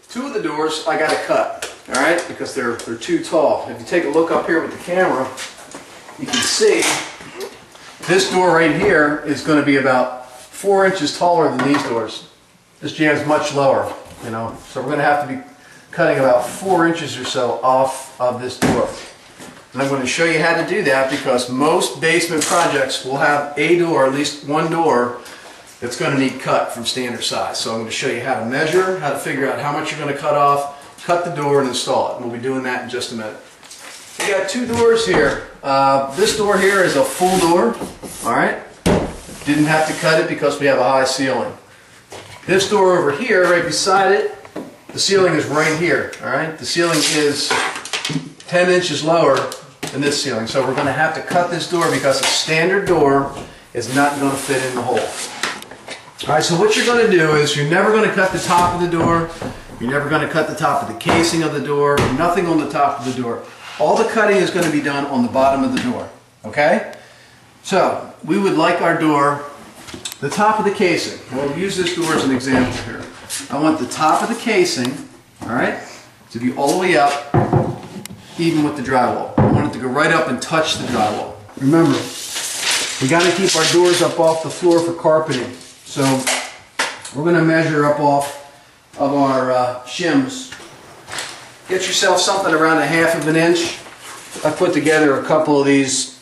Two of the doors I got to cut, all right, because they're too tall. If you take a look up here with the camera, you can see this door right here is going to be about 4 inches taller than these doors. This jamb's much lower, you know, so we're going to have to be cutting about 4 inches or so off of this door. And I'm going to show you how to do that because most basement projects will have a door, at least one door, that's going to need cut from standard size. So I'm going to show you how to measure, how to figure out how much you're going to cut off, cut the door, and install it. And we'll be doing that in just a minute. We got two doors here. This door here is a full door, all right? Didn't have to cut it because we have a high ceiling. This door over here, right beside it, the ceiling is right here, all right? The ceiling is 10 inches lower than this ceiling. So we're going to have to cut this door because a standard door is not going to fit in the hole. All right, so what you're going to do is you're never going to cut the top of the door. You're never going to cut the top of the casing of the door. Nothing on the top of the door. All the cutting is going to be done on the bottom of the door. Okay? So we would like our door, the top of the casing. We'll use this door as an example here. I want the top of the casing, all right, to be all the way up, even with the drywall. I want it to go right up and touch the drywall. Remember, we got to keep our doors up off the floor for carpeting. So we're going to measure up off of our shims. Get yourself something around 1/2 inch. I put together a couple of these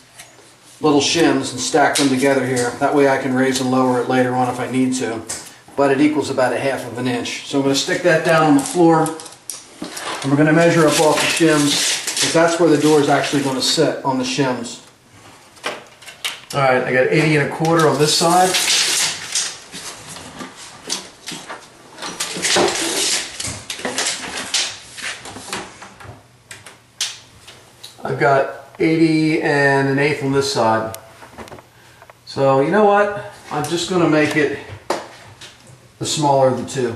little shims and stack them together here. That way I can raise and lower it later on if I need to. But it equals about 1/2 inch. So I'm going to stick that down on the floor. And we're going to measure up off the shims because that's where the door is actually going to sit, on the shims. Alright, I got 80 1/4 on this side. I've got 80 1/8 on this side. So you know what? I'm just going to make it the smaller of the two.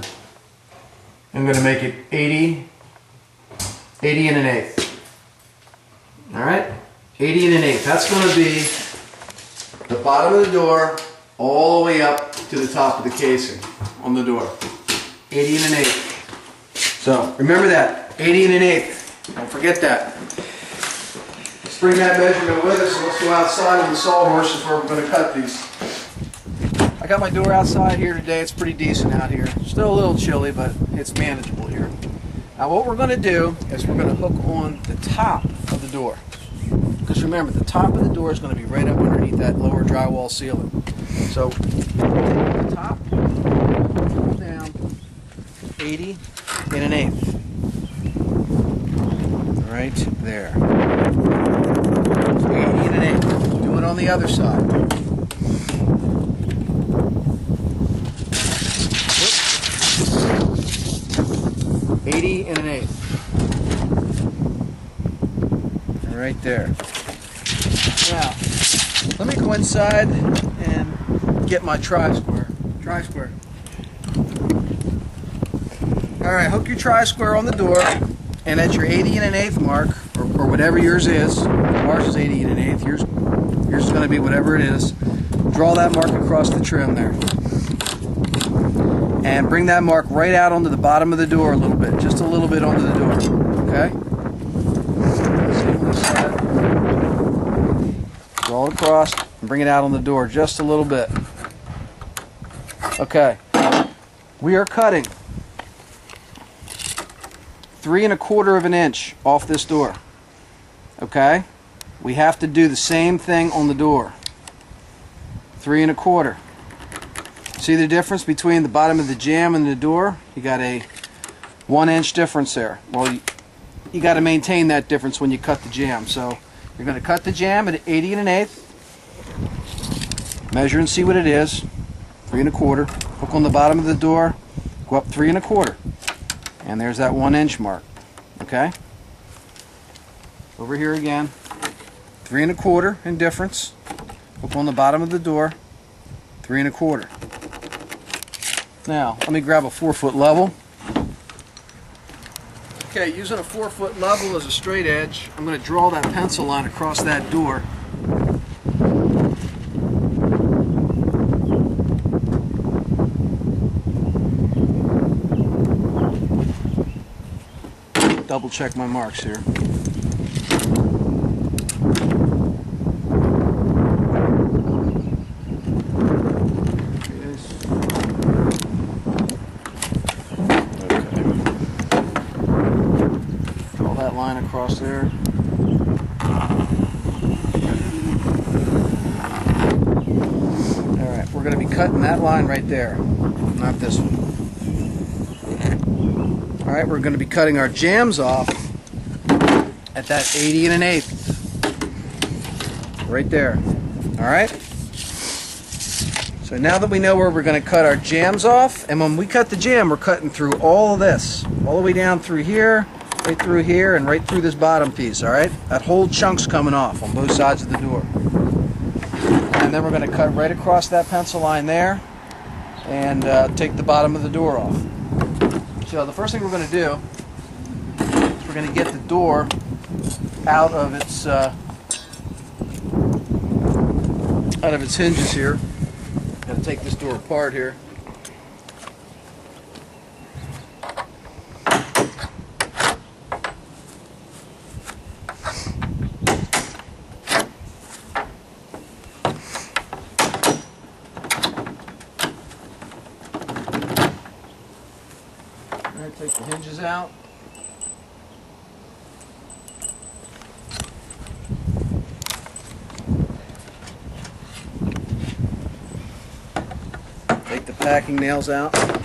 I'm going to make it 80 1/8. Alright? 80 1/8. That's going to be the bottom of the door all the way up to the top of the casing on the door. 80 1/8. So remember that. 80 1/8. Don't forget that. Let's bring that measurement with us and let's go outside on the sawhorse is where we're going to cut these. I got my door outside here today. It's pretty decent out here. Still a little chilly, but it's manageable here. Now what we're going to do is we're going to hook on the top of the door. Because remember, the top of the door is going to be right up underneath that lower drywall ceiling. So the top, pull down 80 1/8. Right there. 80 1/8. Do it on the other side. 80 1/8. Right there. Now, let me go inside and get my tri-square. Tri-square. Alright, hook your tri-square on the door, and at your 80 1/8 mark, or whatever yours is, ours is 80 1/8, yours is going to be whatever it is, draw that mark across the trim there. And bring that mark right out onto the bottom of the door a little bit, just a little bit onto the door, okay? Draw it across and bring it out on the door just a little bit. Okay, we are cutting 3 1/4 inch off this door. Okay, we have to do the same thing on the door. 3 1/4. See the difference between the bottom of the jamb and the door? You got a 1 inch difference there. Well, you got to maintain that difference when you cut the jamb. So you're going to cut the jamb at 80 1/8. Measure and see what it is. 3 1/4. Hook on the bottom of the door. Go up 3 1/4. And there's that 1 inch mark. Okay? Over here again. 3 1/4 in difference. Hook on the bottom of the door. 3 1/4. Now, let me grab a 4-foot level. Okay, using a 4-foot level as a straight edge, I'm going to draw that pencil line across that door. double check my marks here. Draw that line across there. Alright, we're going to be cutting that line right there, not this one. Alright, we're going to be cutting our jambs off at that 80 1/8. Right there. Alright? So now that we know where we're going to cut our jambs off, and when we cut the jamb, we're cutting through all of this. All the way down through here, right through here, and right through this bottom piece, alright? That whole chunk's coming off on both sides of the door. And then we're going to cut right across that pencil line there and take the bottom of the door off. So the first thing we're going to do is we're going to get the door out of its hinges here. Going to take this door apart here. Take the hinges out. Take the packing nails out. Alright,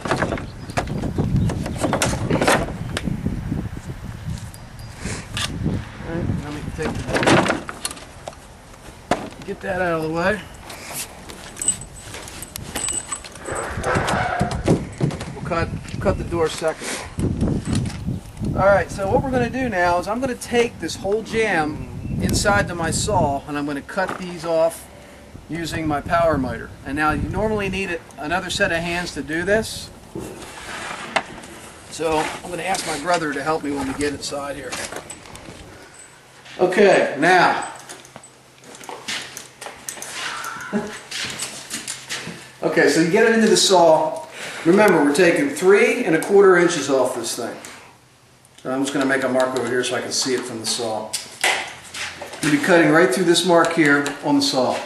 now we can take the door. Get that out of the way. We'll cut the door second. Alright, so what we're going to do now is I'm going to take this whole jamb inside to my saw and I'm going to cut these off using my power miter. And now you normally need another set of hands to do this. So I'm going to ask my brother to help me when we get inside here. Okay, now. Okay, so you get it into the saw. Remember, we're taking 3 1/4 inches off this thing. So I'm just going to make a mark over here so I can see it from the saw. You'll be cutting right through this mark here on the saw.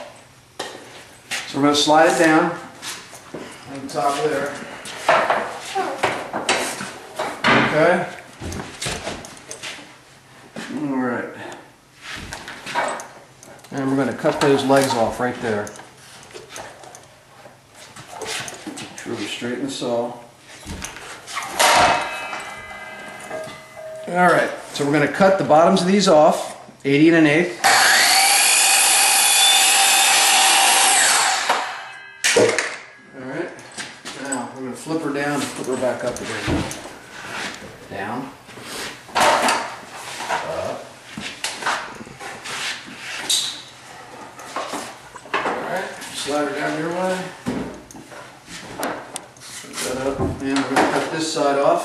So we're going to slide it down on the top there. Okay. Alright. And we're going to cut those legs off right there. Make sure we straighten the saw. Alright, so we're going to cut the bottoms of these off, 80 1/8. Alright, now we're going to flip her down and put her back up again. Down. Up. Alright, slide her down your way. Put that up, and we're going to cut this side off.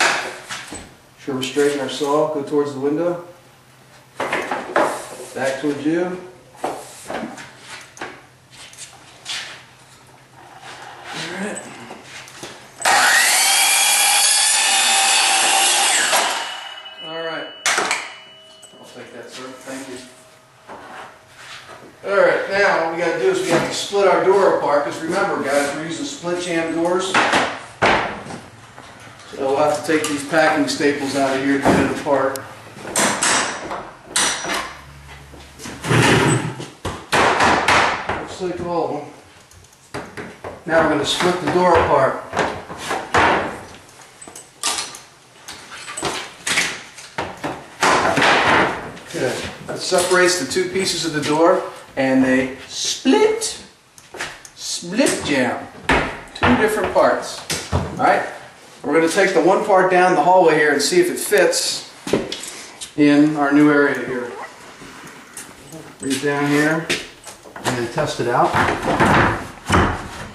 Sure, we're straightening our saw, go towards the window. Back towards you. Alright. Alright. I'll take that, sir. Thank you. Alright, now what we got to do is we have to split our door apart, because remember guys, we're using split jamb doors. So we'll have to take these packing staples out of here to get it apart. Looks like all of them. Now we're going to split the door apart. Okay, that separates the two pieces of the door and they split jamb. Two different parts. Alright? We're going to take the one part down the hallway here and see if it fits in our new area here. Bring it down here and then test it out.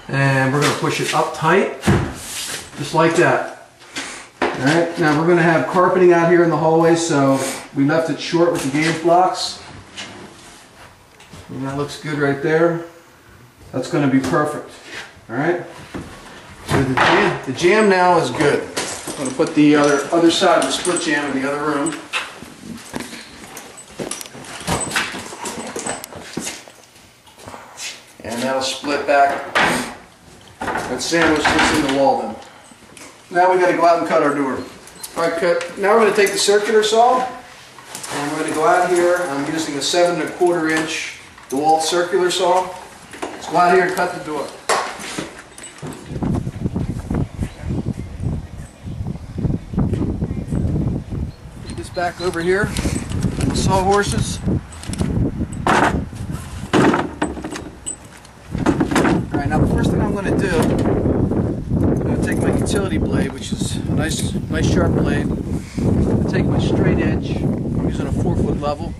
And we're going to push it up tight, just like that. Alright, now we're going to have carpeting out here in the hallway, so we left it short with the gauge blocks. And that looks good right there. That's going to be perfect. Alright? So the jamb now is good. I'm going to put the other side of the split jamb in the other room. and that'll split back and sandwich this in the wall then. Now we got to go out and cut our door. All right, now we're going to take the circular saw and we're going to go out here. I'm using a 7 1/4 inch dewalt circular saw. Let's go out here and cut the door. Put this back over here, the sawhorses. Alright, now the first thing I'm going to do, I'm going to take my utility blade, which is a nice sharp blade. I'm going to take my straight edge, I'm using a 4-foot level.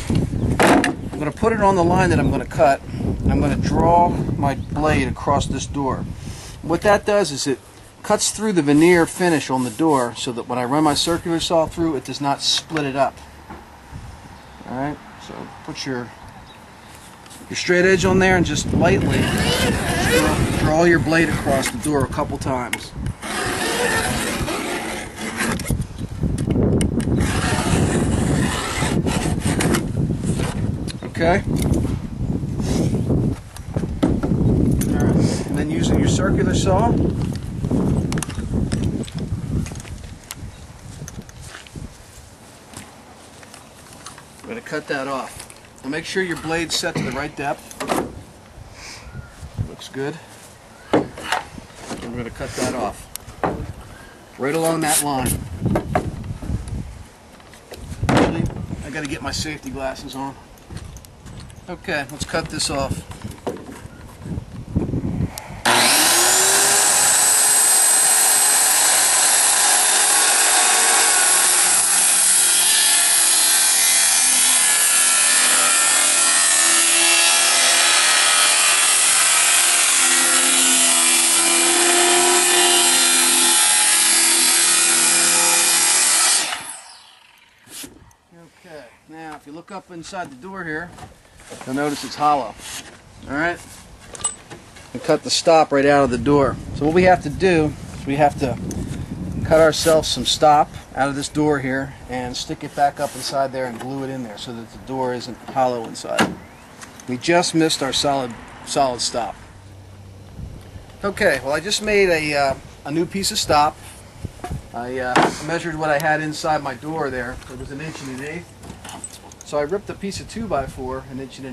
I'm going to put it on the line that I'm going to cut, and I'm going to draw my blade across this door. What that does is it cuts through the veneer finish on the door so that when I run my circular saw through, it does not split it up. Alright, so put your straight edge on there and just lightly draw your blade across the door a couple times. Okay. Alright, and then using your circular saw, I'm going to cut that off. Now make sure your blade's set to the right depth. Looks good. And we're going to cut that off. Right along that line. Actually, I got to get my safety glasses on. Okay, let's cut this off. Okay, now if you look up inside the door here, you'll notice it's hollow. Alright? And cut the stop right out of the door. So what we have to do is we have to cut ourselves some stop out of this door here and stick it back up inside there and glue it in there so that the door isn't hollow inside. We just missed our solid stop. Okay, well I just made a new piece of stop. I measured what I had inside my door there. It was 1 1/8 inches. So I ripped a piece of 2x4, 1 1/8 inches,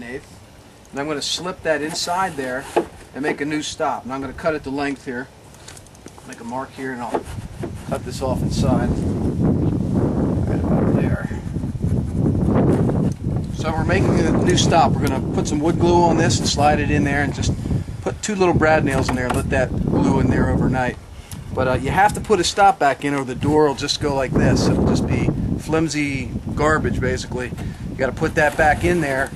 and I'm going to slip that inside there and make a new stop. And I'm going to cut it to length here. Make a mark here, and I'll cut this off inside. Right about there. So we're making a new stop. We're going to put some wood glue on this and slide it in there, and just put 2 little brad nails in there and let that glue in there overnight. But you have to put a stop back in or the door will just go like this. It'll just be flimsy garbage basically. You got to put that back in there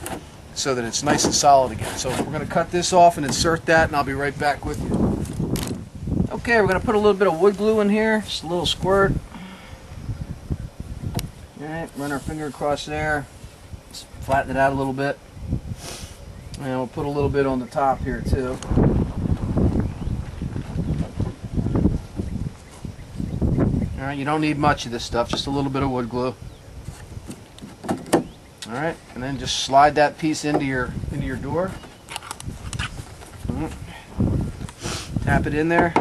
so that it's nice and solid again. So we're going to cut this off and insert that, and I'll be right back with you. Okay, we're going to put a little bit of wood glue in here, just a little squirt. Alright, run our finger across there, just flatten it out a little bit. And we'll put a little bit on the top here too. Alright, you don't need much of this stuff, just a little bit of wood glue. Alright, and then just slide that piece into your door. Tap it in there.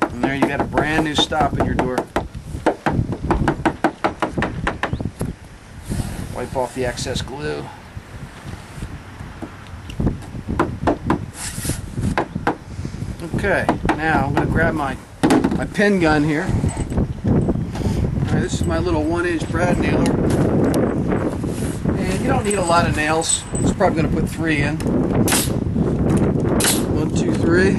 And there you got a brand new stop in your door. Wipe off the excess glue. Okay, now I'm going to grab my pin gun here. Alright, this is my little 1-inch brad nailer. And you don't need a lot of nails. I'm just probably going to put 3 in. 1, 2, 3.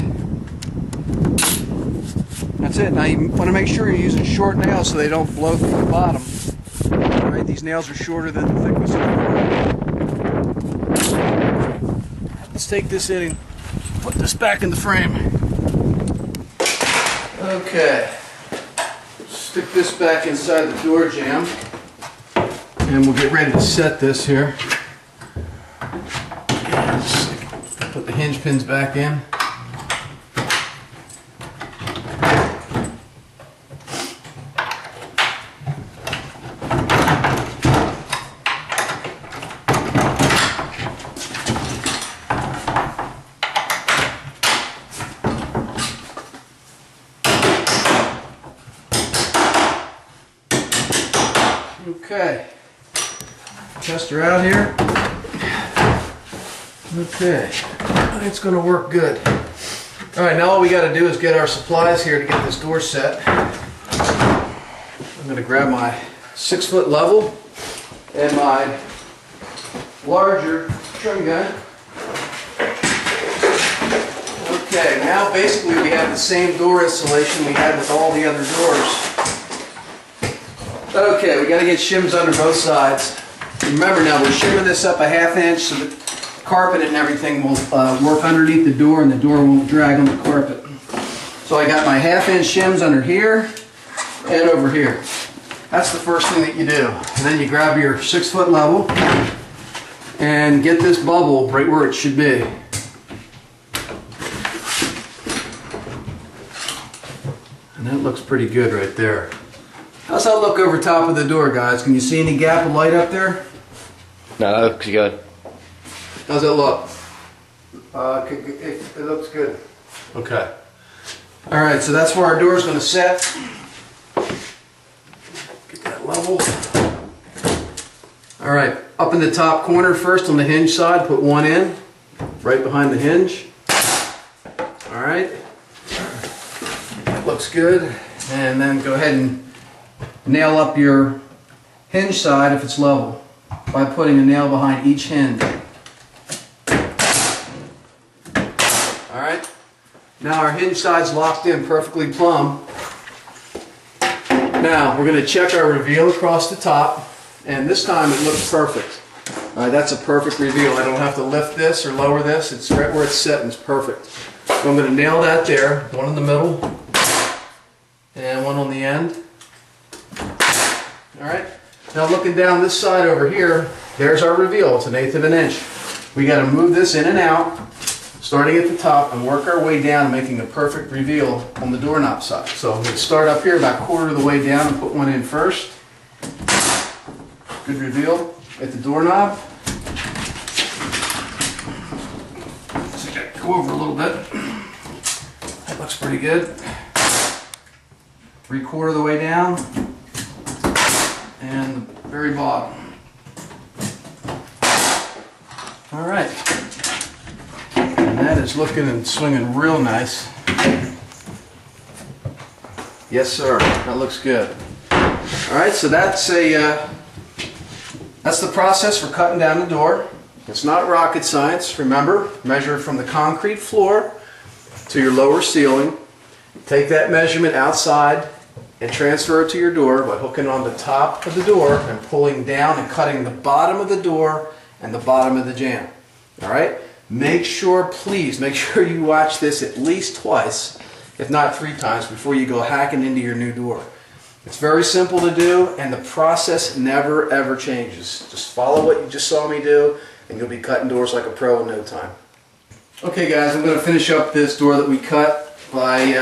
That's it. Now you want to make sure you're using short nails so they don't blow through the bottom. Alright, these nails are shorter than the thickness of the door. Let's take this in and put this back in the frame. Okay, stick this back inside the door jamb, and we'll get ready to set this here. And put the hinge pins back in. Okay. Test her out here. Okay. It's going to work good. All right, now all we got to do is get our supplies here to get this door set. I'm going to grab my 6-foot level and my larger trim gun. Okay, now basically we have the same door installation we had with all the other doors. Okay, we got to get shims under both sides. Remember now, we're shimming this up a 1/2 inch so the carpet and everything will work underneath the door and the door won't drag on the carpet. So I got my 1/2 inch shims under here and over here. That's the first thing that you do. And then you grab your 6-foot level and get this bubble right where it should be. And that looks pretty good right there. How's that look over top of the door, guys? Can you see any gap of light up there? No, that looks good. How's it look? It looks good. Okay. All right, so that's where our door is going to set. Get that level. All right, up in the top corner first on the hinge side, put one in, right behind the hinge. All right. That looks good. And then go ahead and nail up your hinge side if it's level by putting a nail behind each hinge. Alright, now our hinge side's locked in perfectly plumb. Now we're going to check our reveal across the top, and this time it looks perfect. Alright, that's a perfect reveal. I don't have to lift this or lower this. It's right where it's set and it's perfect. So I'm going to nail that there, one in the middle and one on the end. Alright, now looking down this side over here, there's our reveal. It's 1/8 of an inch. We got to move this in and out, starting at the top, and work our way down, making a perfect reveal on the doorknob side. So I'm going to start up here about 1/4 of the way down and put one in first. Good reveal at the doorknob. So go over a little bit. That looks pretty good. 3/4 of the way down. And the very bottom. Alright. And that is looking and swinging real nice. Yes sir, that looks good. Alright, so that's the process for cutting down the door. It's not rocket science. Remember, measure from the concrete floor to your lower ceiling. Take that measurement outside and transfer it to your door by hooking on the top of the door and pulling down and cutting the bottom of the door and the bottom of the jamb. Alright? Make sure, please, make sure you watch this at least twice, if not 3 times, before you go hacking into your new door. It's very simple to do, and the process never ever changes. Just follow what you just saw me do, and you'll be cutting doors like a pro in no time. Okay guys, I'm going to finish up this door that we cut by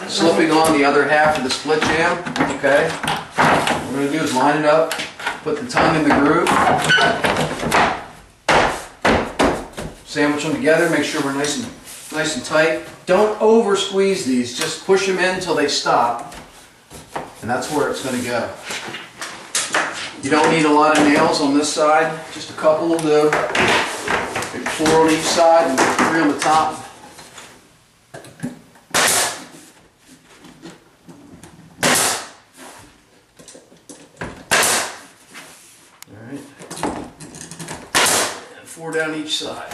slipping on the other half of the split jamb. Okay, what we're going to do is line it up, put the tongue in the groove, sandwich them together, make sure we're nice and tight. Don't over squeeze these, just push them in until they stop, and that's where it's going to go. You don't need a lot of nails on this side, just a couple will do. Maybe 4 on each side and 3 on the top. Alright, and 4 down each side.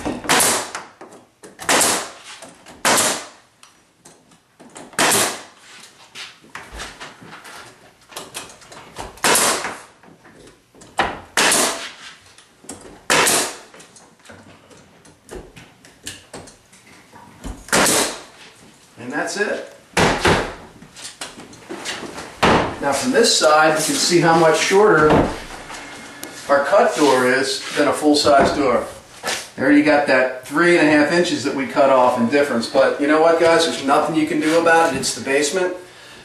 And that's it. Now from this side, you can see how much shorter our cut door is than a full-size door. There you got that 3.5 inches that we cut off in difference. But you know what, guys? There's nothing you can do about it. It's the basement.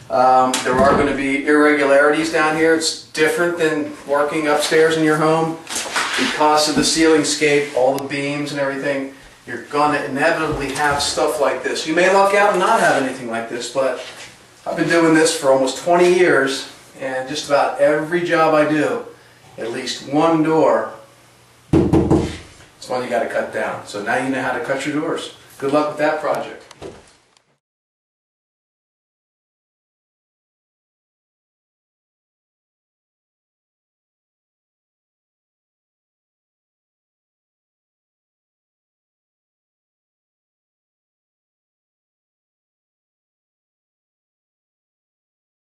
There are going to be irregularities down here. It's different than working upstairs in your home because of the ceiling scape, all the beams and everything. You're going to inevitably have stuff like this. You may luck out and not have anything like this, but I've been doing this for almost 20 years, and just about every job I do at least one door, it's one you got to cut down. So now you know how to cut your doors. Good luck with that project.